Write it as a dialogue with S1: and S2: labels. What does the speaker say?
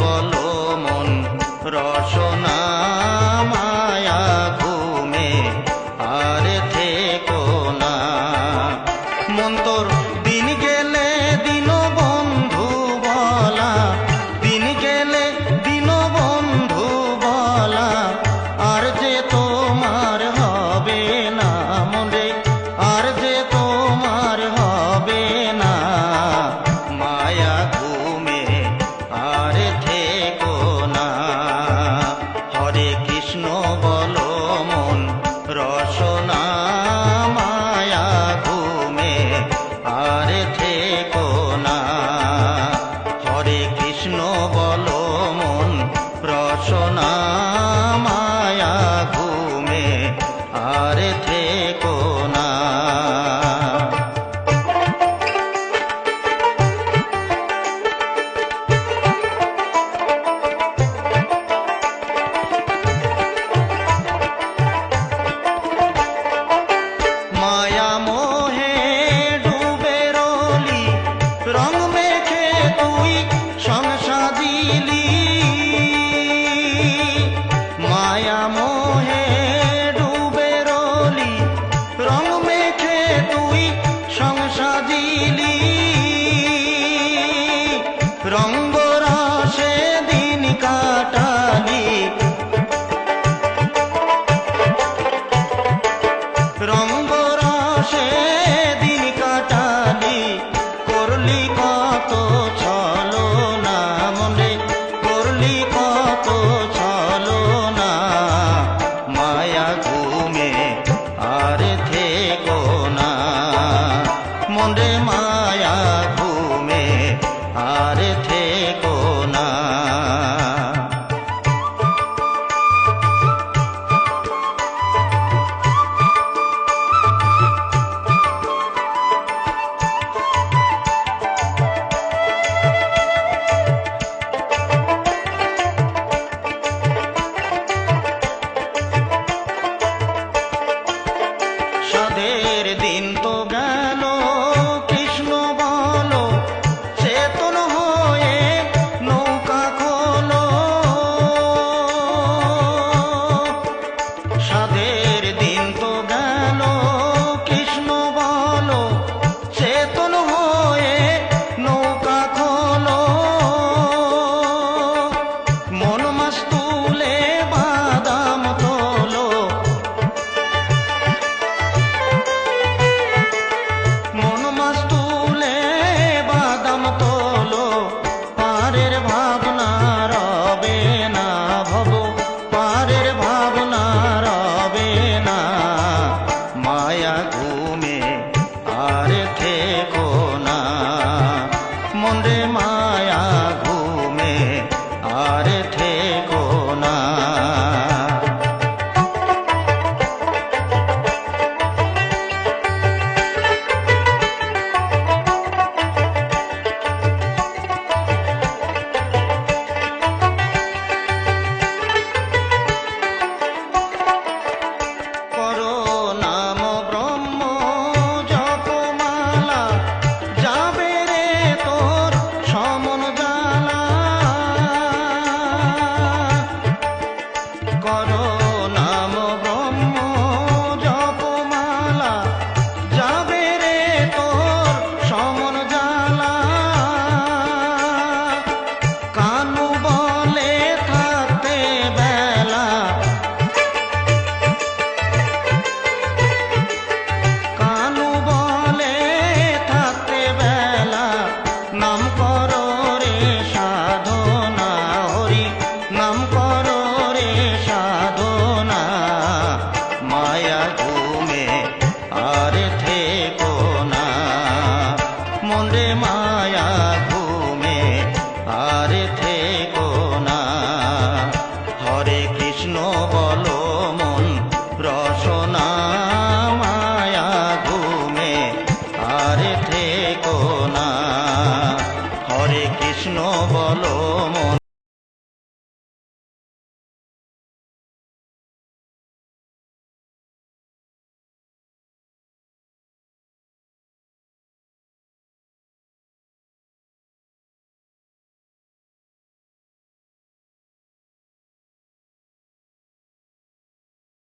S1: বলো মন রসনা মায়া ঘুমে আর থেকো না। মন তোর দিন গেলে দিন বন্ধু বলা, দিন গেলে দিন বন্ধু বলা, আর যে তোমার হবে না মনে, আর যে তোমার হবে না। মায়া ঘুমে আর থেকো না। হরে কৃষ্ণ বলো মন রসনা মায়া ঘুমে আর থেকো না। হরে কৃষ্ণ বলো মন রসনা মায়া ঘুমে আর থেকো না। মায়া মোহে ডুবে রলি, রং মেখে তুই সংসার দিলি। মায়া মোহে ডুবে রলি, রং মেখে তুই সংসার দিলি। রঙ্গ রসে দিন কাটালি, রঙ্গ রসে দিন কাটালি। করলি কত ছলনা মনে, করলি কত ছলনা। মায়া ঘুমে আর থেকো না মনে, মায়া ঘুমে আর থেকো না। সাধের দিন তো গেল কৃষ্ণ বলো, চেতন হয়ে নৌকা খোলো। সাধের দিন তো গেল কৃষ্ণ বলো, চেতন হয়ে নৌকা খোলো। মন মাস তুলে বাদাম তোলো, মন মাস তুলে বাদাম তোলো। পারের ভাবনা রবে না ভব, পারের ভাবনা রবে না। মায়া ঘুমে আর থেকো না মনে, মায়া ঘুমে আর থেকো না। করো নাম ব্রহ্ম জপমালা, যাবে রে তোর সমন জালা। করো নাম ব্রহ্ম জপমালা, যাবে রে তোর সমন জালা। কানু বলে থাকতে বেলা, কানু বলে থাকতে বেলা। নাম করো রে সাধনা হরি, নাম করো রে সাধনা। মায়া ঘুমে আর থেকো না মনে, মায়া ঘুমে আর থেকো না। হরে কৃষ্ণ বলো মন রসনা মায়া ঘুমে আর থেকো না। হরে কৃষ্ণ বলো